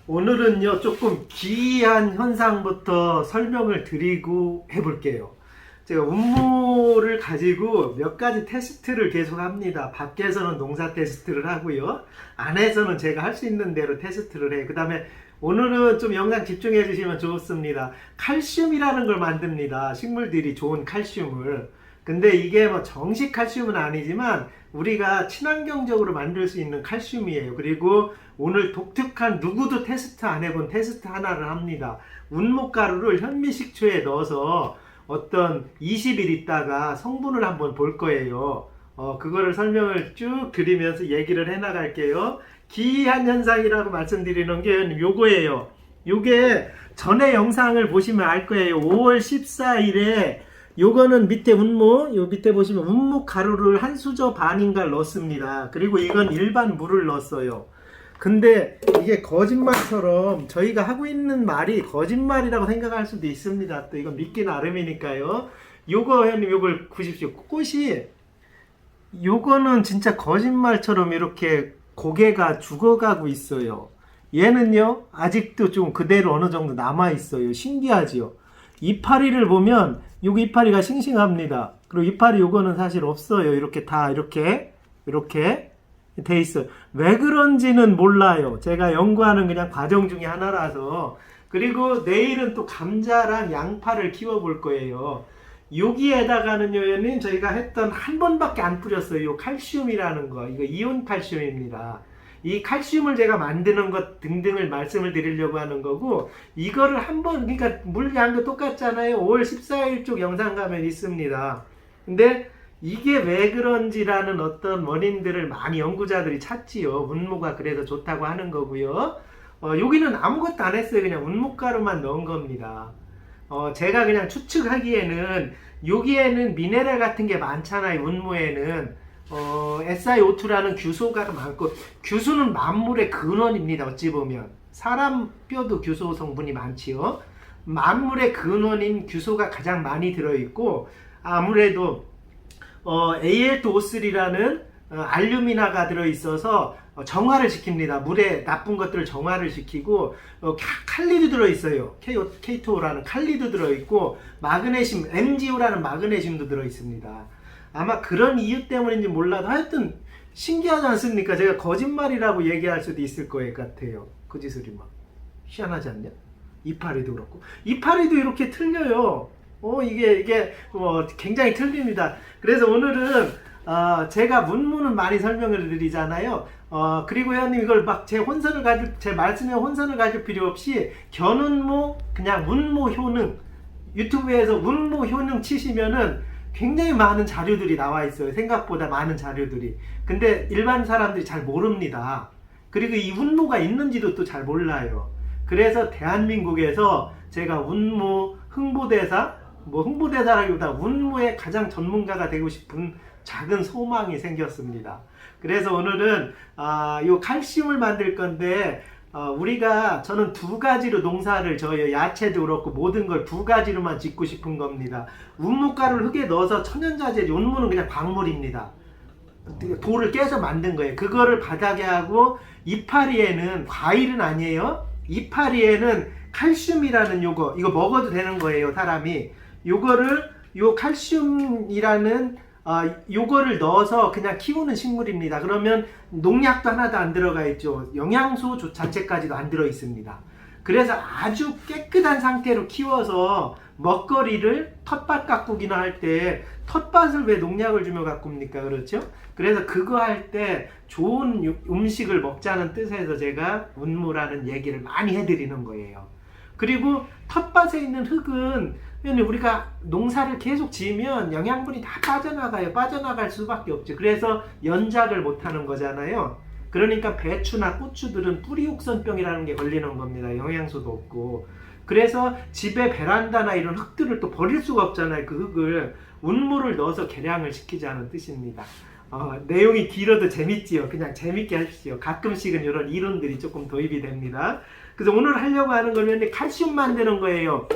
오늘은요, 조금 기이한 현상부터 설명을 드리고 해볼게요. 제가 운모를 가지고 몇 가지 테스트를 계속 합니다. 밖에서는 농사 테스트를 하고요. 안에서는 제가 할 수 있는 대로 테스트를 해요. 그 다음에 오늘은 좀 영상 집중해 주시면 좋습니다. 칼슘이라는 걸 만듭니다. 식물들이 좋은 칼슘을. 근데 이게 뭐 정식 칼슘은 아니지만 우리가 친환경적으로 만들 수 있는 칼슘이에요. 그리고 오늘 독특한 누구도 테스트 안 해본 테스트 하나를 합니다. 운모가루를 현미식초에 넣어서 어떤 20일 있다가 성분을 한번 볼 거예요. 그거를 설명을 쭉 드리면서 얘기를 해 나갈게요. 기이한 현상이라고 말씀드리는 게 요거예요. 요게 전에 영상을 보시면 알 거예요. 5월 14일에 요거는 밑에 운모, 요 밑에 보시면 운모 가루를 한 수저 반인가를 넣습니다. 그리고 이건 일반 물을 넣었어요. 근데 이게 거짓말처럼 저희가 하고 있는 말이 거짓말이라고 생각할 수도 있습니다. 또 이건 믿기 나름이니까요. 요거 형님 요걸 보십시오. 꽃이 요거는 진짜 거짓말처럼 이렇게 고개가 죽어가고 있어요. 얘는요 아직도 좀 그대로 어느 정도 남아 있어요. 신기하지요. 이파리를 보면 요거 이파리가 싱싱합니다. 그리고 이파리 요거는 사실 없어요. 이렇게 다 이렇게 돼 있어요. 왜 그런지는 몰라요. 제가 연구하는 그냥 과정 중에 하나라서. 그리고 내일은 또 감자랑 양파를 키워 볼 거예요. 여기에다가는요, 얘는 저희가 했던 한 번밖에 안 뿌렸어요. 요 칼슘이라는 거. 이거 이온 칼슘입니다. 이 칼슘을 제가 만드는 것 등등을 말씀을 드리려고 하는 거고, 이거를 한 번, 그러니까 물량도 똑같잖아요. 5월 14일 쪽 영상 가면 있습니다. 근데 이게 왜 그런지라는 어떤 원인들을 많이 연구자들이 찾지요. 운모가 그래서 좋다고 하는 거고요. 여기는 아무것도 안 했어요. 그냥 운모가루만 넣은 겁니다. 제가 그냥 추측하기에는 여기에는 미네랄 같은 게 많잖아요. 운모에는 SiO2라는 규소가 많고, 규소는 만물의 근원입니다. 어찌 보면 사람 뼈도 규소 성분이 많지요. 만물의 근원인 규소가 가장 많이 들어있고, 아무래도 Al2O3라는 알루미나가 들어있어서 정화를 시킵니다. 물에 나쁜 것들을 정화를 시키고, 칼리도 들어있어요. K2O라는 칼리도 들어있고, 마그네슘, MgO라는 마그네슘도 들어있습니다. 아마 그런 이유 때문인지 몰라도 하여튼 신기하지 않습니까? 제가 거짓말이라고 얘기할 수도 있을 것 같아요. 그 짓을 막 희한하지 않냐? 이파리도 그렇고, 이파리도 이렇게 틀려요. 이게 굉장히 틀립니다. 그래서 오늘은 제가 문무는 많이 설명을 드리잖아요. 그리고 회원님 이걸 막 제 말씀에 혼선을 가질 필요 없이 견운모, 그냥 운모 효능, 유튜브에서 운모 효능 치시면은 굉장히 많은 자료들이 나와 있어요. 생각보다 많은 자료들이. 근데 일반 사람들이 잘 모릅니다. 그리고 이 운모가 있는지도 또 잘 몰라요. 그래서 대한민국에서 제가 운모 홍보대사라기보다 운모의 가장 전문가가 되고 싶은 작은 소망이 생겼습니다. 그래서 오늘은 요 칼슘을 만들 건데, 저는 두 가지로 농사를 져요. 야채도 그렇고 모든 걸 두 가지로만 짓고 싶은 겁니다. 운모가루를 흙에 넣어서 천연자재, 운모는 그냥 광물입니다. 돌을 깨서 만든 거예요. 그거를 바닥에 하고, 이파리에는, 과일은 아니에요. 이파리에는 칼슘이라는 이거 먹어도 되는 거예요, 사람이. 요 칼슘이라는 요거를 넣어서 그냥 키우는 식물입니다. 그러면 농약도 하나도 안 들어가 있죠. 영양소 자체까지도 안 들어 있습니다. 그래서 아주 깨끗한 상태로 키워서 먹거리를 텃밭 가꾸기나 할 때, 텃밭을 왜 농약을 주며 가꿉니까? 그렇죠? 그래서 그거 할 때 좋은 음식을 먹자는 뜻에서 제가 운무라는 얘기를 많이 해드리는 거예요. 그리고 텃밭에 있는 흙은 우리가 농사를 계속 지으면 영양분이 다 빠져나가요. 빠져나갈 수밖에 없죠. 그래서 연작을 못하는 거잖아요. 그러니까 배추나 고추들은 뿌리옥선병이라는 게 걸리는 겁니다. 영양소도 없고. 그래서 집에 베란다나 이런 흙들을 또 버릴 수가 없잖아요. 그 흙을 운무를 넣어서 개량을 시키자는 뜻입니다. 내용이 길어도 재밌지요. 그냥 재밌게 하십시오. 가끔씩은 이런 이론들이 조금 도입이 됩니다. 그래서 오늘 하려고 하는 거는 칼슘 만드는 거예요.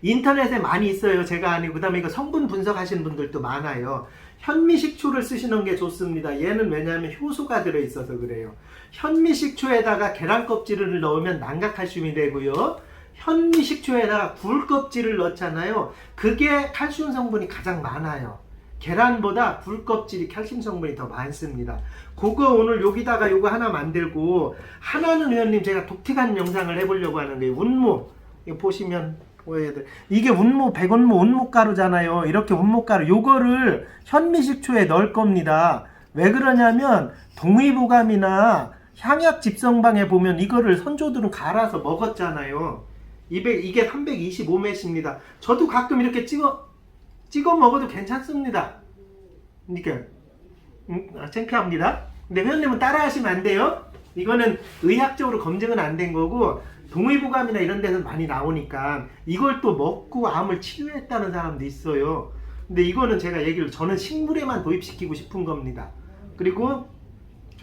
인터넷에 많이 있어요. 제가 아니고. 그 다음에 이거 성분 분석하시는 분들도 많아요. 현미식초를 쓰시는 게 좋습니다. 얘는 왜냐하면 효소가 들어있어서 그래요. 현미식초에다가 계란 껍질을 넣으면 난각칼슘이 되고요. 현미식초에다가 굴 껍질을 넣잖아요. 그게 칼슘 성분이 가장 많아요. 계란보다 굴 껍질이 칼슘 성분이 더 많습니다. 그거 오늘 여기다가 요거 하나 만들고, 하나는 회원님 제가 독특한 영상을 해보려고 하는데, 운무 이거 보시면 이게 운무, 백운무, 운무가루잖아요. 이렇게 운무가루 요거를 현미식초에 넣을 겁니다. 왜 그러냐면 동의보감이나 향약 집성방에 보면 이거를 선조들은 갈아서 먹었잖아요. 이게 325ml입니다. 저도 가끔 이렇게 찍어 먹어도 괜찮습니다. 그러니까 창피합니다. 근데 회원님은 따라 하시면 안 돼요. 이거는 의학적으로 검증은 안 된 거고, 동의보감이나 이런 데서 많이 나오니까 이걸 또 먹고 암을 치료했다는 사람도 있어요. 근데 이거는 제가 저는 식물에만 도입시키고 싶은 겁니다. 그리고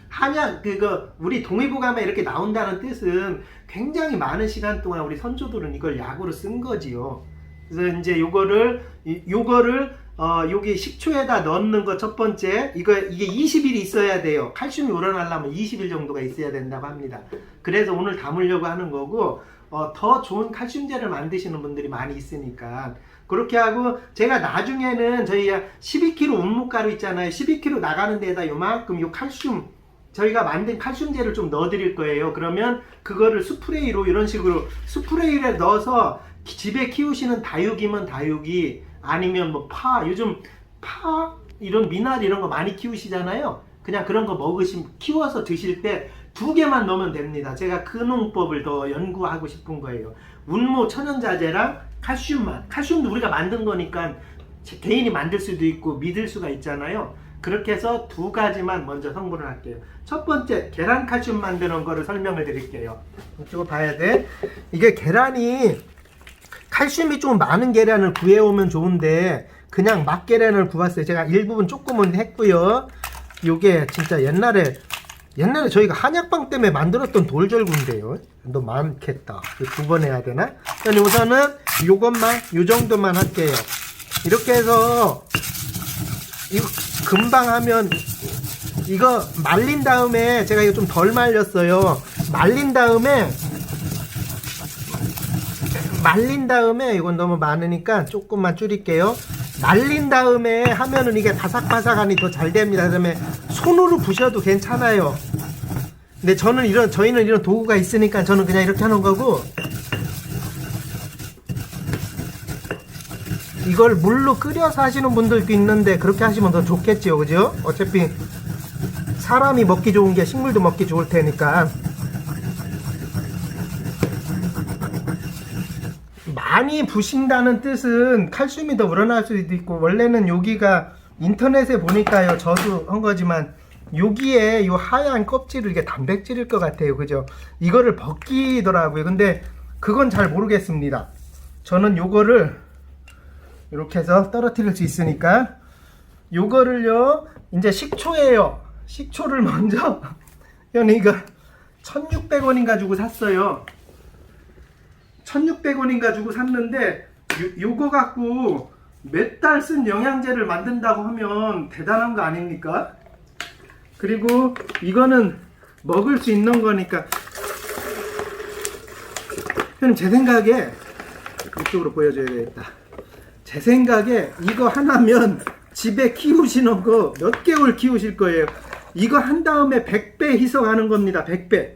한약 우리 동의보감에 이렇게 나온다는 뜻은 굉장히 많은 시간 동안 우리 선조들은 이걸 약으로 쓴 거지요. 그래서 이제 요거를 여기 식초에다 넣는 거 첫 번째, 이게 20일이 있어야 돼요. 칼슘이 우러나려면 20일 정도가 있어야 된다고 합니다. 그래서 오늘 담으려고 하는 거고, 더 좋은 칼슘제를 만드시는 분들이 많이 있으니까 그렇게 하고, 제가 나중에는 저희가 12kg 운무가루 있잖아요. 12kg 나가는 데에다 요만큼 요 칼슘, 저희가 만든 칼슘제를 좀 넣어 드릴 거예요. 그러면 그거를 스프레이로 이런 식으로 스프레이에 넣어서 집에 키우시는 다육이면 다육이, 아니면 뭐 요즘 파 이런 미나리 이런 거 많이 키우시잖아요. 그냥 그런 거 키워서 드실 때 2개만 넣으면 됩니다. 제가 그 농법을 더 연구하고 싶은 거예요. 운무 천연자재랑 칼슘만. 칼슘도 우리가 만든 거니까 개인이 만들 수도 있고 믿을 수가 있잖아요. 그렇게 해서 2가지만 먼저 성분을 할게요. 첫 번째, 계란 칼슘 만드는 거를 설명을 드릴게요. 이거 봐야 돼. 이게 계란이 칼슘이 좀 많은 계란을 구해오면 좋은데 그냥 막계란을 구웠어요. 제가 일부분 조금은 했고요. 요게 진짜 옛날에 저희가 한약방 때문에 만들었던 돌절구인데요. 너 많겠다. 2번 해야 되나? 우선은 요것만, 요 정도만 할게요. 이렇게 해서 이거 금방 하면, 이거 말린 다음에, 제가 이거 좀 덜 말렸어요. 말린 다음에 이건 너무 많으니까 조금만 줄일게요. 말린 다음에 하면은 이게 바삭바삭하니 더 잘 됩니다. 그다음에 손으로 부셔도 괜찮아요. 근데 저희는 이런 도구가 있으니까 저는 그냥 이렇게 하는 거고, 이걸 물로 끓여서 하시는 분들도 있는데 그렇게 하시면 더 좋겠지요, 그죠? 어차피 사람이 먹기 좋은 게 식물도 먹기 좋을 테니까. 많이 부신다는 뜻은 칼슘이 더 우러날 수도 있고, 원래는 여기가 인터넷에 보니까요, 저도 한 거지만 여기에 요 하얀 껍질을, 이게 단백질일 것 같아요, 그죠? 이거를 벗기더라고요. 근데 그건 잘 모르겠습니다. 저는 요거를 이렇게 해서 떨어뜨릴 수 있으니까, 요거를요 이제 식초예요. 식초를 먼저 이거 1600원인가 주고 샀어요. 1600원인가 주고 샀는데, 요거 갖고 몇 달 쓴 영양제를 만든다고 하면 대단한 거 아닙니까? 그리고 이거는 먹을 수 있는 거니까, 형님 제 생각에 이쪽으로 보여줘야 되겠다. 제 생각에 이거 하나면 집에 키우시는 거 몇 개월 키우실 거예요. 이거 한 다음에 100배 희석하는 겁니다. 100배.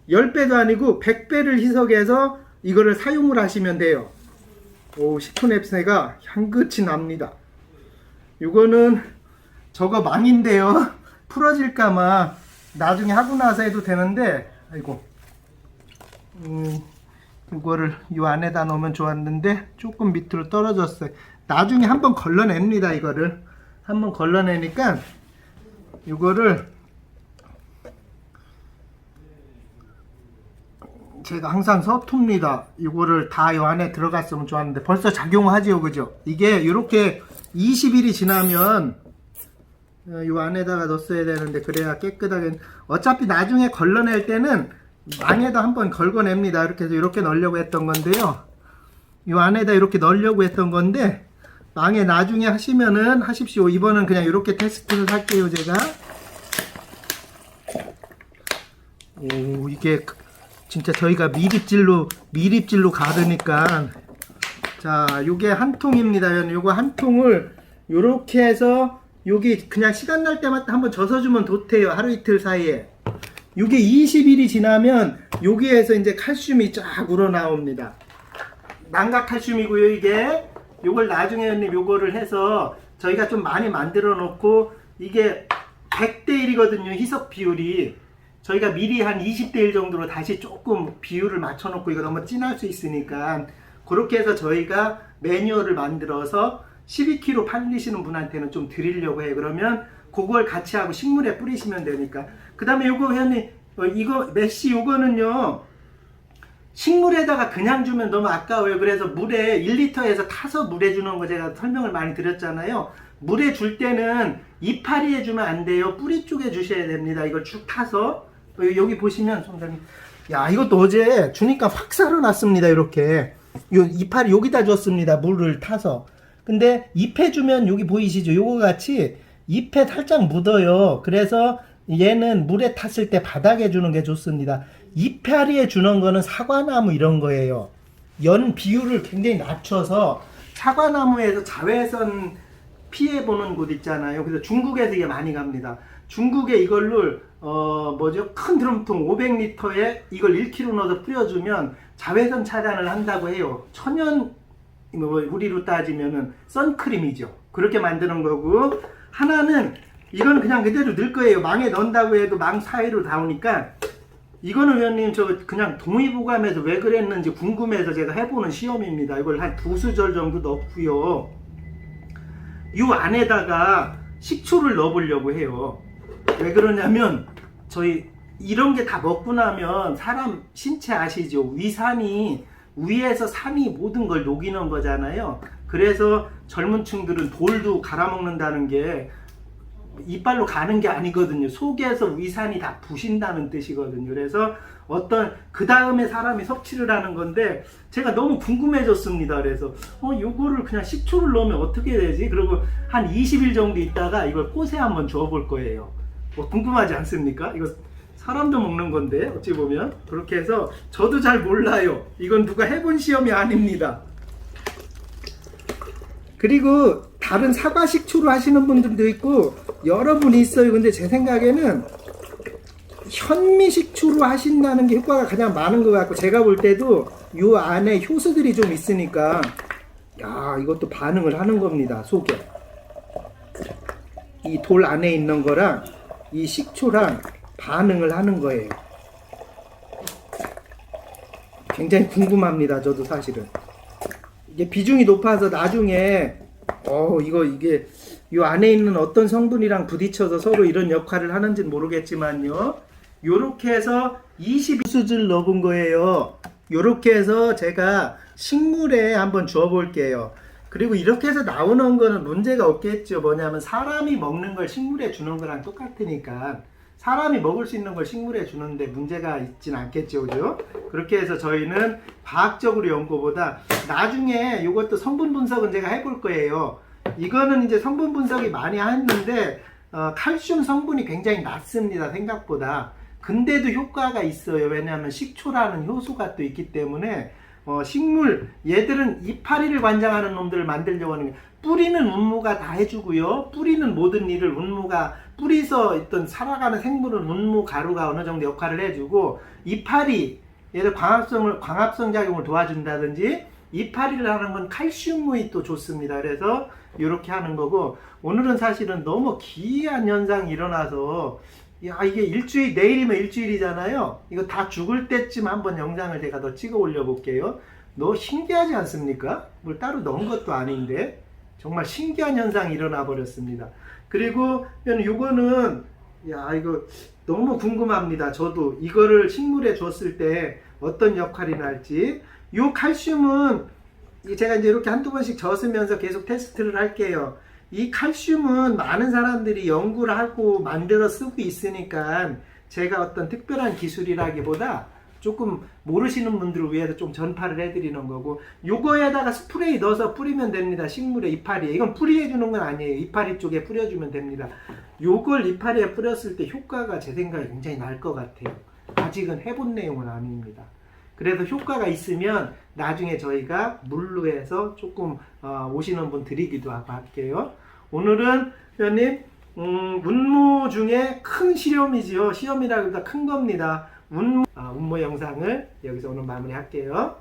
10배도 아니고 100배를 희석해서 이거를 사용을 하시면 돼요. 오, 식초 냄새가 향긋이 납니다. 이거는 저거 망인데요. 풀어질까봐 나중에 하고 나서 해도 되는데, 아이고, 이거를 이 안에다 넣으면 좋았는데 조금 밑으로 떨어졌어요. 나중에 한번 걸러냅니다. 이거를 한번 걸러내니까 이거를 제가 항상 서툽니다. 이거를 다 이 안에 들어갔으면 좋았는데 벌써 작용하지요, 그죠? 이게 이렇게 20일이 지나면 이 안에다가 넣었어야 되는데, 그래야 깨끗하게. 어차피 나중에 걸러낼 때는 망에다 한번 걸거냅니다. 이렇게 해서 이렇게 넣으려고 했던 건데요. 이 안에다 이렇게 넣으려고 했던 건데 망에 나중에 하시면은 하십시오. 이번은 그냥 이렇게 테스트를 할게요. 제가 오, 이게 진짜 저희가 미립질로 가르니까. 자, 요게 한 통입니다. 요거 한 통을 요렇게 해서 여기 그냥 시간 날 때마다 한번 젖어주면 좋대요. 하루 이틀 사이에. 요게 20일이 지나면 여기에서 이제 칼슘이 쫙 우러나옵니다. 망각 칼슘이고요. 이게 요걸 나중에 형님 요거를 해서 저희가 좀 많이 만들어 놓고, 이게 100대 1이거든요. 희석 비율이. 저희가 미리 한 20대 1 정도로 다시 조금 비율을 맞춰 놓고, 이거 너무 진할 수 있으니까 그렇게 해서 저희가 매뉴얼을 만들어서 12kg 팔리시는 분한테는 좀 드리려고 해요. 그러면 그걸 같이 하고 식물에 뿌리시면 되니까. 그 다음에 요거 회원님, 이거 메쉬 요거는요, 식물에다가 그냥 주면 너무 아까워요. 그래서 물에 1리터에서 타서 물에 주는 거 제가 설명을 많이 드렸잖아요. 물에 줄 때는 이파리에 주면 안 돼요. 뿌리 쪽에 주셔야 됩니다. 이걸 쭉 타서. 여기 보시면 선생님, 야, 이것도 어제 주니까 확 살아났습니다. 이렇게 요 이파리 여기다 줬습니다. 물을 타서. 근데 잎에 주면 여기 보이시죠? 요거 같이 잎에 살짝 묻어요. 그래서 얘는 물에 탔을 때 바닥에 주는 게 좋습니다. 이파리에 주는 거는 사과나무 이런 거예요. 연 비율을 굉장히 낮춰서, 사과나무에서 자외선 피해보는 곳 있잖아요. 그래서 중국에서 이게 많이 갑니다. 중국에 이걸로 큰 드럼통 500리터에 이걸 1kg 넣어서 뿌려주면 자외선 차단을 한다고 해요. 천연, 우리로 따지면은 선크림이죠. 그렇게 만드는 거고, 하나는 이거는 그냥 그대로 넣을 거예요. 망에 넣는다고 해도 망 사이로 나오니까. 이거는 위원님 저 그냥 동의보감에서 왜 그랬는지 궁금해서 제가 해보는 시험입니다. 이걸 한 2수절 정도 넣고요. 이 안에다가 식초를 넣어보려고 해요. 왜 그러냐면 저희 이런 게 다 먹고 나면 사람 신체 아시죠? 위산이, 위에서 산이 모든 걸 녹이는 거잖아요. 그래서 젊은 층들은 돌도 갈아먹는다는 게 이빨로 가는 게 아니거든요. 속에서 위산이 다 부신다는 뜻이거든요. 그래서 그 다음에 사람이 섭취를 하는 건데, 제가 너무 궁금해졌습니다. 그래서 요거를 그냥 식초를 넣으면 어떻게 되지? 그리고 한 20일 정도 있다가 이걸 꽃에 한번 줘볼 거예요. 궁금하지 않습니까? 이거 사람도 먹는 건데 어찌 보면. 그렇게 해서 저도 잘 몰라요. 이건 누가 해본 시험이 아닙니다. 그리고 다른 사과 식초로 하시는 분들도 있고 여러 분이 있어요. 근데 제 생각에는 현미 식초로 하신다는 게 효과가 가장 많은 것 같고, 제가 볼 때도 요 안에 효소들이 좀 있으니까, 야, 이것도 반응을 하는 겁니다. 속에 이 돌 안에 있는 거랑 이 식초랑 반응을 하는 거예요. 굉장히 궁금합니다. 저도 사실은 이게 비중이 높아서 나중에 이게 요 안에 있는 어떤 성분이랑 부딪혀서 서로 이런 역할을 하는지는 모르겠지만요. 요렇게 해서 22수질 넣은 거예요. 요렇게 해서 제가 식물에 한번 주어 볼게요. 그리고 이렇게 해서 나오는 거는 문제가 없겠죠. 뭐냐면 사람이 먹는 걸 식물에 주는 거랑 똑같으니까 사람이 먹을 수 있는 걸 식물에 주는데 문제가 있진 않겠죠. 그죠? 그렇게 해서 저희는 과학적으로 연구보다 나중에 이것도 성분 분석은 제가 해볼 거예요. 이거는 이제 성분 분석이 많이 했는데 칼슘 성분이 굉장히 낮습니다. 생각보다. 근데도 효과가 있어요. 왜냐하면 식초라는 효소가 또 있기 때문에 식물, 얘들은 이파리를 관장하는 놈들을 만들려고 하는 게, 뿌리는 운무가 다 해주고요. 뿌리는 모든 일을 운무가, 뿌리서 있던 살아가는 생물은 운무 가루가 어느 정도 역할을 해주고, 이파리, 얘들 광합성 작용을 도와준다든지, 이파리를 하는 건 칼슘이 또 좋습니다. 그래서 이렇게 하는 거고, 오늘은 사실은 너무 기이한 현상이 일어나서, 이게 내일이면 일주일이잖아요. 이거 다 죽을 때쯤 한번 영상을 제가 더 찍어 올려 볼게요. 너무 신기하지 않습니까? 뭘 따로 넣은 것도 아닌데 정말 신기한 현상이 일어나 버렸습니다. 그리고 요거는 이거 너무 궁금합니다. 저도 이거를 식물에 줬을 때 어떤 역할이 날지. 요 칼슘은 제가 이제 이렇게 한두 번씩 젖으면서 계속 테스트를 할게요. 이 칼슘은 많은 사람들이 연구를 하고 만들어 쓰고 있으니까 제가 어떤 특별한 기술이라기보다 조금 모르시는 분들을 위해서 좀 전파를 해드리는 거고, 요거에다가 스프레이 넣어서 뿌리면 됩니다. 식물에 이파리에. 이건 뿌리해 주는 건 아니에요. 이파리 쪽에 뿌려주면 됩니다. 요걸 이파리에 뿌렸을 때 효과가 제 생각에 굉장히 날 것 같아요. 아직은 해본 내용은 아닙니다. 그래서 효과가 있으면 나중에 저희가 물로 해서 조금 오시는 분 드리기도 하고 할게요. 오늘은 회원님 운모 중에 큰 시험이지요. 시험이라기보다 큰 겁니다. 운모 영상을 여기서 오늘 마무리할게요.